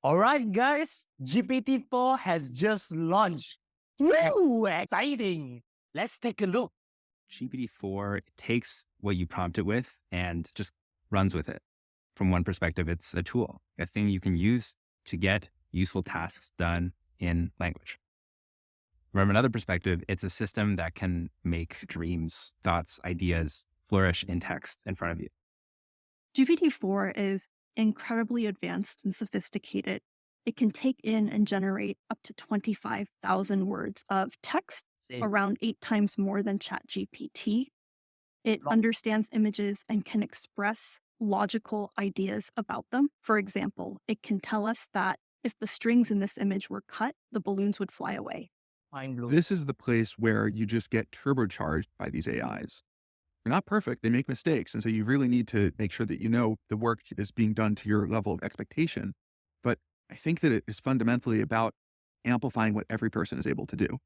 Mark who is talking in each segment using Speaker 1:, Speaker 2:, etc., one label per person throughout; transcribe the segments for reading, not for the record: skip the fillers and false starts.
Speaker 1: All right, guys, GPT-4 has just launched. Woo, exciting. Let's take a look.
Speaker 2: GPT-4 takes what you prompt it with and just runs with it. From one perspective, it's a tool, a thing you can use to get useful tasks done in language. From another perspective, it's a system that can make dreams, thoughts, ideas flourish in text in front of you.
Speaker 3: GPT-4 is incredibly advanced and sophisticated. It can take in and generate up to 25,000 words of text, around 8 times more than ChatGPT. It understands images and can express logical ideas about them. For example, it can tell us that if the strings in this image were cut, the balloons would fly away.
Speaker 1: Mind blowing.
Speaker 4: This is the place where you just get turbocharged by these AIs. They're not perfect. They make mistakes. And so you really need to make sure that you know the work is being done to your level of expectation. But I think that it is fundamentally about amplifying what every person is able to do.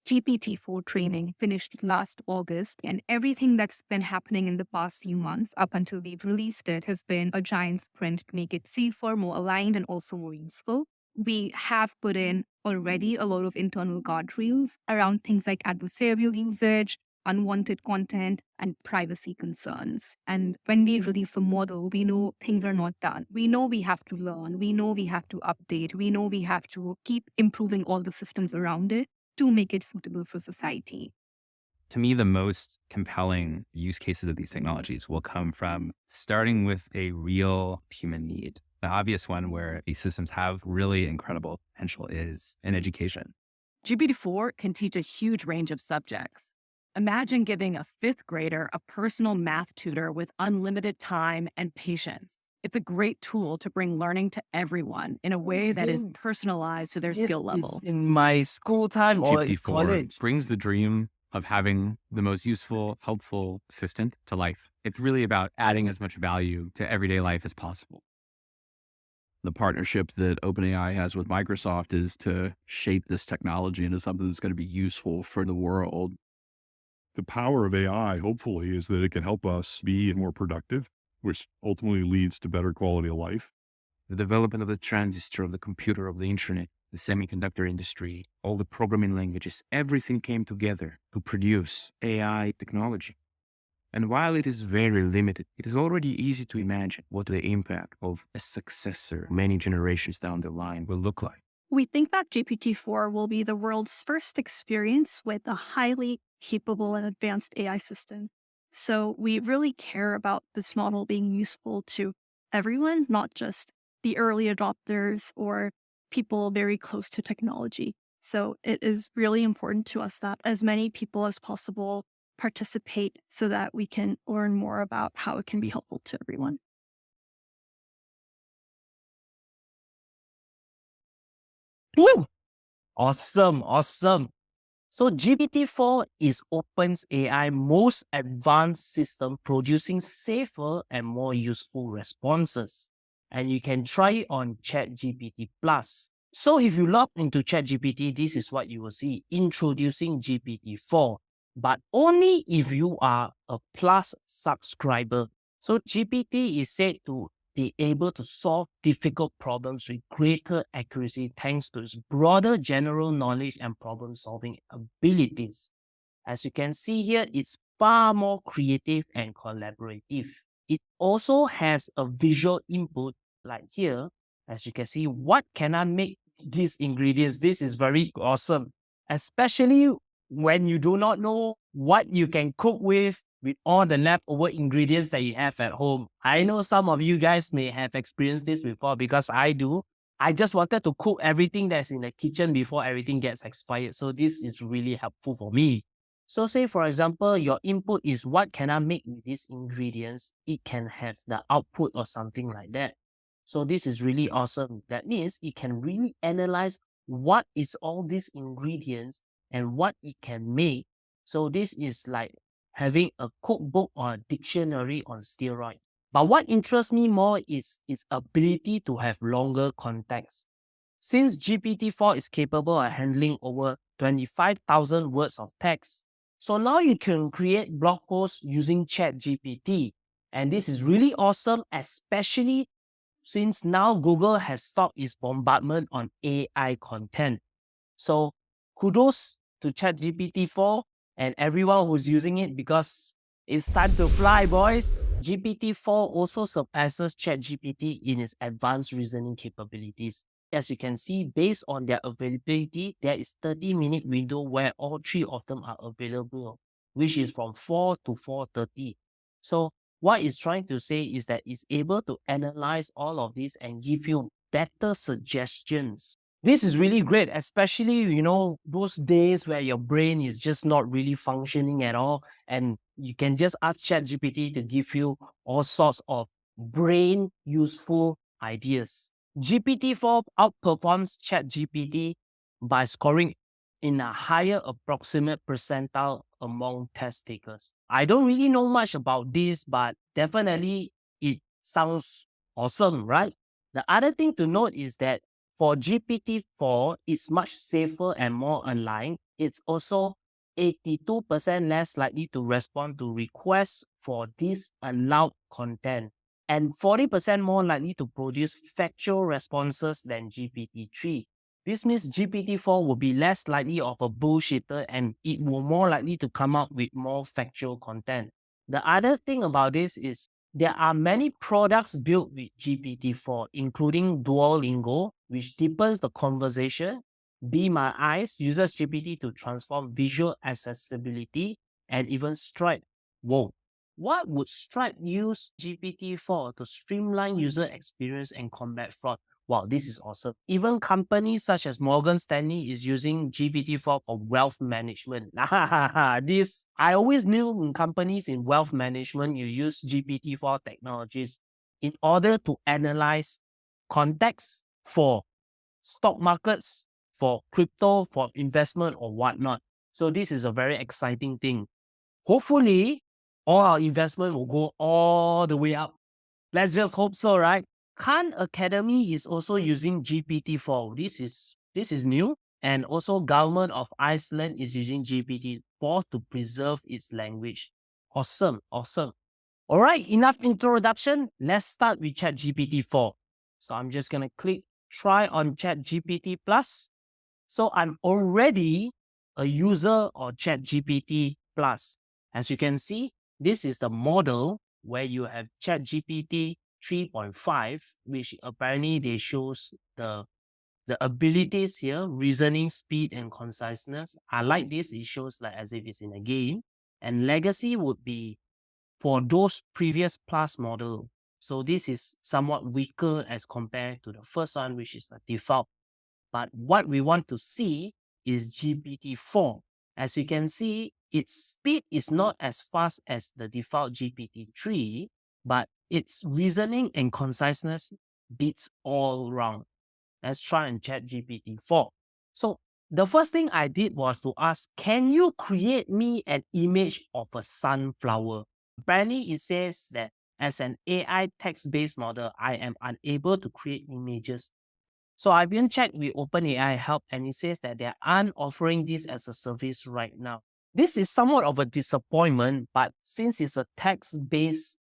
Speaker 5: GPT-4 training finished last August, and everything that's been happening in the past few months up until we've released it has been a giant sprint to make it safer, more aligned, and also more useful. We have put in already a lot of internal guardrails around things like adversarial usage, unwanted content, and privacy concerns. And when we release a model, we know things are not done. We know we have to learn. We know we have to update. We know we have to keep improving all the systems around it to make it suitable for society.
Speaker 2: To me, the most compelling use cases of these technologies will come from starting with a real human need. The obvious one where these systems have really incredible potential is in education.
Speaker 6: GPT-4 can teach a huge range of subjects. Imagine giving a fifth grader a personal math tutor with unlimited time and patience. It's a great tool to bring learning to everyone in a way that is personalized to their skill level.
Speaker 1: In my school time or in
Speaker 2: GPT-4
Speaker 1: college.
Speaker 2: brings the dream of having the most useful, helpful assistant to life. It's really about adding as much value to everyday life as possible.
Speaker 7: The partnership that OpenAI has with Microsoft is to shape this technology into something that's going to be useful for the world.
Speaker 8: The power of AI, hopefully, is that it can help us be more productive, which ultimately leads to better quality of life.
Speaker 9: The development of the transistor, of the computer, of the internet, the semiconductor industry, all the programming languages, everything came together to produce AI technology. And while it is very limited, it is already easy to imagine what the impact of a successor many generations down the line will look like.
Speaker 3: We think that GPT-4 will be the world's first experience with a highly capable and advanced AI system. So we really care about this model being useful to everyone, not just the early adopters or people very close to technology. So it is really important to us that as many people as possible participate so that we can learn more about how it can be helpful to everyone.
Speaker 1: Woo! Awesome, awesome. So GPT-4 is OpenAI's most advanced system producing safer and more useful responses. And you can try it on ChatGPT Plus. So if you log into ChatGPT, this is what you will see, introducing GPT-4, but only if you are a Plus subscriber. So GPT is said to be able to solve difficult problems with greater accuracy thanks to its broader general knowledge and problem-solving abilities. As you can see here, it's far more creative and collaborative. It also has a visual input like here. As you can see, what can I make these ingredients? This is very awesome, especially when you do not know what you can cook with all the leftover ingredients that you have at home. I know some of you guys may have experienced this before because I do. I just wanted to cook everything that's in the kitchen before everything gets expired. So this is really helpful for me. So say, for example, your input is what can I make with these ingredients? It can have the output or something like that. So this is really awesome. That means it can really analyze what is all these ingredients and what it can make. So this is like having a cookbook or a dictionary on steroids. But what interests me more is its ability to have longer context. Since GPT-4 is capable of handling over 25,000 words of text, so now you can create blog posts using ChatGPT. And this is really awesome, especially since now Google has stopped its bombardment on AI content. So kudos to ChatGPT-4 and everyone who's using it, because it's time to fly, boys. GPT-4 also surpasses ChatGPT in its advanced reasoning capabilities. As you can see, based on their availability, there is 30-minute window where all three of them are available, which is from 4 to 4:30. So what it's trying to say is that it's able to analyze all of this and give you better suggestions. This is really great, especially, those days where your brain is just not really functioning at all, and you can just ask ChatGPT to give you all sorts of brain useful ideas. GPT-4 outperforms ChatGPT by scoring in a higher approximate percentile among test takers. I don't really know much about this, but definitely it sounds awesome, right? The other thing to note is that for GPT-4, it's much safer and more aligned. It's also 82% less likely to respond to requests for disallowed content, and 40% more likely to produce factual responses than GPT-3. This means GPT-4 will be less likely of a bullshitter, and it will more likely to come up with more factual content. The other thing about this is there are many products built with GPT-4, including Duolingo, which deepens the conversation. Be My Eyes uses GPT to transform visual accessibility, and even Stripe. Whoa. What would Stripe use GPT-4 to streamline user experience and combat fraud? Wow, this is awesome. Even companies such as Morgan Stanley is using GPT-4 for wealth management. This, I always knew in companies in wealth management, you use GPT-4 technologies in order to analyze context for stock markets, for crypto, for investment or whatnot. So this is a very exciting thing. Hopefully, all our investment will go all the way up. Let's just hope so, right? Khan Academy is also using GPT-4. This is new. And also government of Iceland is using GPT-4 to preserve its language. Awesome, awesome. All right, enough introduction. Let's start with ChatGPT-4. So I'm just going to click try on ChatGPT Plus. So I'm already a user of ChatGPT Plus. As you can see, this is the model where you have ChatGPT 3.5, which apparently they shows the abilities here, reasoning, speed, and conciseness. I like this. It shows like as if it's in a game. And legacy would be for those previous Plus model. So this is somewhat weaker as compared to the first one, which is the default. But what we want to see is GPT-4. As you can see, its speed is not as fast as the default GPT-3, but its reasoning and conciseness beats all round. Let's try and chat GPT-4. So the first thing I did was to ask, can you create me an image of a sunflower? Apparently, it says that as an AI text-based model, I am unable to create images. So I've been checked with OpenAI help, and it says that they aren't offering this as a service right now. This is somewhat of a disappointment, but since it's a text-based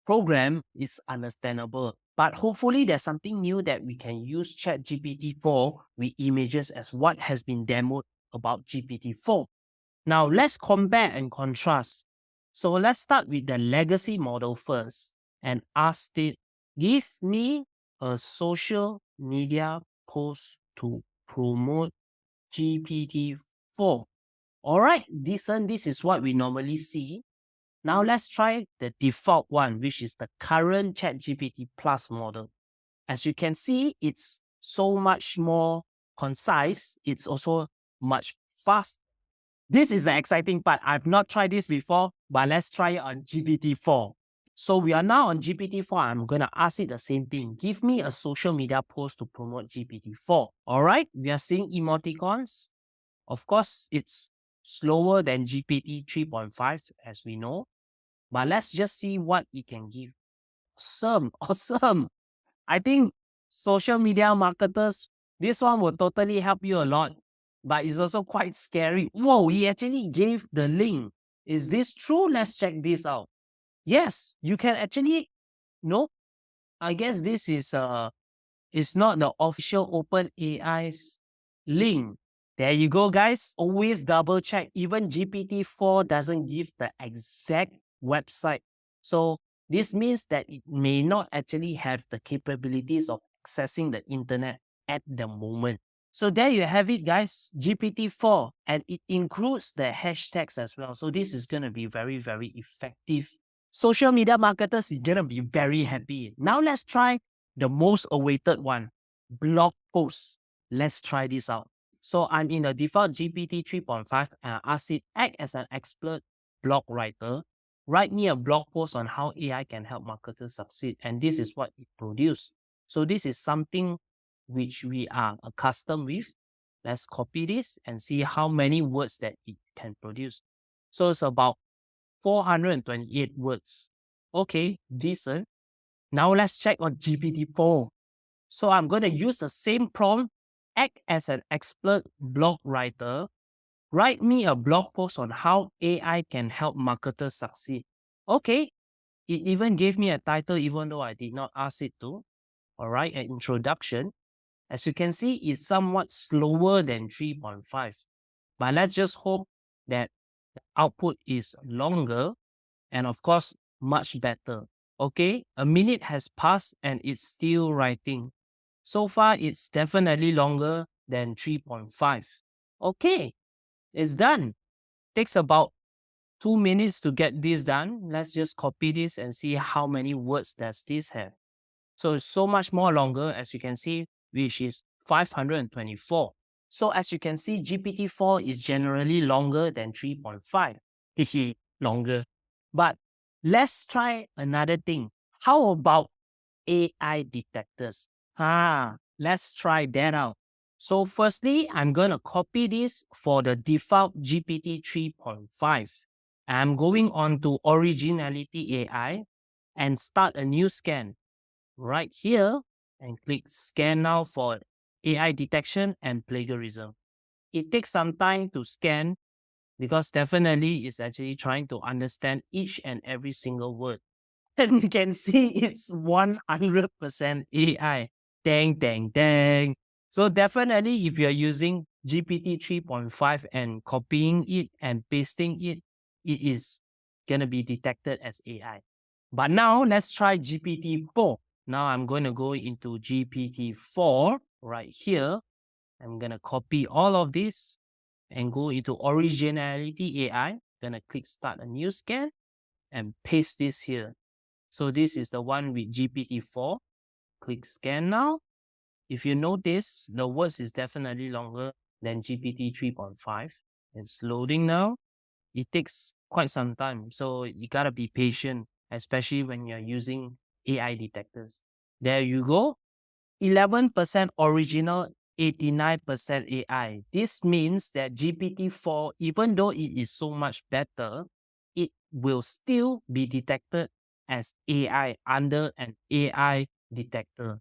Speaker 1: program, it's understandable. But hopefully there's something new that we can use ChatGPT-4 with images as what has been demoed about GPT-4. Now let's compare and contrast. So let's start with the legacy model first and ask it, give me a social media post to promote GPT-4. All right, Adison, this is what we normally see. Now let's try the default one, which is the current ChatGPT Plus model. As you can see, it's so much more concise. It's also much fast. This is the exciting part. I've not tried this before, but let's try it on GPT-4. So we are now on GPT-4. I'm going to ask it the same thing. Give me a social media post to promote GPT-4. All right, we are seeing emoticons. Of course, it's slower than GPT 3.5, as we know. But let's just see what it can give. Awesome, awesome. I think social media marketers, this one will totally help you a lot. But it's also quite scary. Whoa, he actually gave the link. Is this true? Let's check this out. Yes, you can actually, I guess this is it's not the official OpenAI's link. There you go, guys. Always double check. Even GPT-4 doesn't give the exact website. So this means that it may not actually have the capabilities of accessing the internet at the moment. So there you have it, guys. GPT-4, and it includes the hashtags as well. So this is going to be very, very effective. Social media marketers is going to be very happy. Now let's try the most awaited one, blog posts. Let's try this out. So I'm in the default GPT 3.5 and I asked it, act as an expert blog writer. Write me a blog post on how AI can help marketers succeed. And this is what it produced. So this is something which we are accustomed with. Let's copy this and see how many words that it can produce. So it's about 428 words. Okay, decent. Now let's check on GPT-4. So I'm going to use the same prompt, act as an expert blog writer, write me a blog post on how AI can help marketers succeed. Okay, it even gave me a title even though I did not ask it to. All right, an introduction. As you can see, it's somewhat slower than 3.5. But let's just hope that the output is longer and of course, much better. Okay, a minute has passed and it's still writing. So far, it's definitely longer than 3.5. Okay, it's done. Takes about 2 minutes to get this done. Let's just copy this and see how many words does this have. So it's so much more longer, as you can see, which is 524. So as you can see, GPT-4 is generally longer than 3.5. Longer. But let's try another thing. How about AI detectors? Let's try that out. So firstly, I'm going to copy this for the default GPT 3.5. I'm going on to Originality AI and start a new scan right here and click scan now for AI detection and plagiarism. It takes some time to scan because definitely it's actually trying to understand each and every single word. And you can see it's 100% AI. Dang, dang, dang. So definitely if you're using GPT 3.5 and copying it and pasting it, it is going to be detected as AI. But now let's try GPT-4. Now I'm going to go into GPT-4 right here. I'm going to copy all of this and go into Originality AI. Going to click start a new scan and paste this here. So this is the one with GPT-4. Click scan now. If you notice, the words is definitely longer than GPT 3.5. It's loading now. It takes quite some time. So you gotta be patient, especially when you're using AI detectors. There you go. 11% original, 89% AI. This means that GPT-4, even though it is so much better, it will still be detected as AI under an AI detector.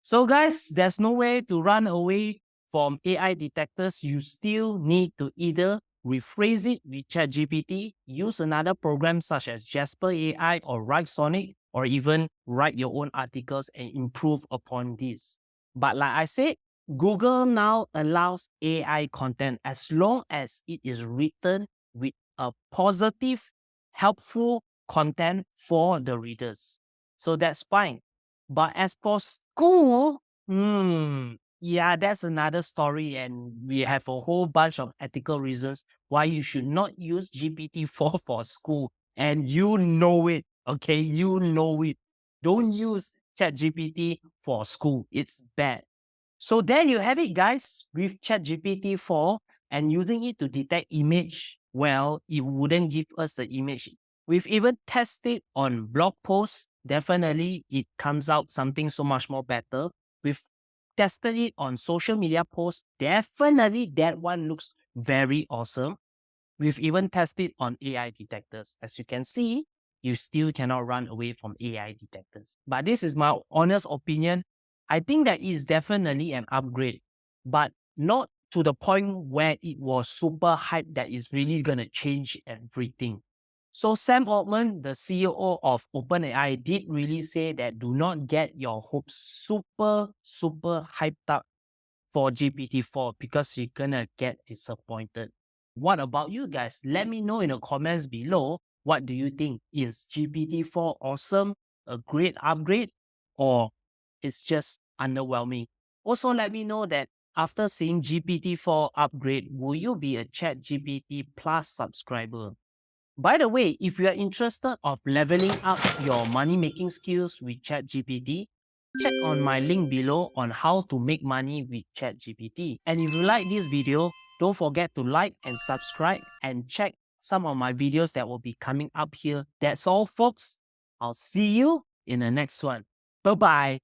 Speaker 1: So guys, there's no way to run away from AI detectors. You still need to either rephrase it with ChatGPT, use another program such as Jasper AI or Write Sonic, or even write your own articles and improve upon this. But like I said, Google now allows AI content as long as it is written with a positive, helpful content for the readers. So that's fine. But as for school, yeah, that's another story. And we have a whole bunch of ethical reasons why you should not use GPT-4 for school. And you know it, okay? You know it. Don't use ChatGPT for school. It's bad. So there you have it, guys. With ChatGPT 4 and using it to detect image, well, it wouldn't give us the image. We've even tested on blog posts. Definitely, it comes out something so much more better. We've tested it on social media posts. Definitely, that one looks very awesome. We've even tested on AI detectors. As you can see, you still cannot run away from AI detectors. But this is my honest opinion. I think that is definitely an upgrade, but not to the point where it was super hype that is really going to change everything. So Sam Altman, the CEO of OpenAI, did really say that do not get your hopes super hyped up for GPT-4 because you're gonna get disappointed. What about you guys? Let me know in the comments below. What do you think? Is GPT-4 awesome, a great upgrade, or it's just underwhelming? Also, let me know that after seeing GPT-4 upgrade, will you be a ChatGPT Plus subscriber? By the way, if you are interested of leveling up your money-making skills with ChatGPT, check on my link below on how to make money with ChatGPT. And if you like this video, don't forget to like and subscribe and check some of my videos that will be coming up here. That's all, folks. I'll see you in the next one. Bye-bye.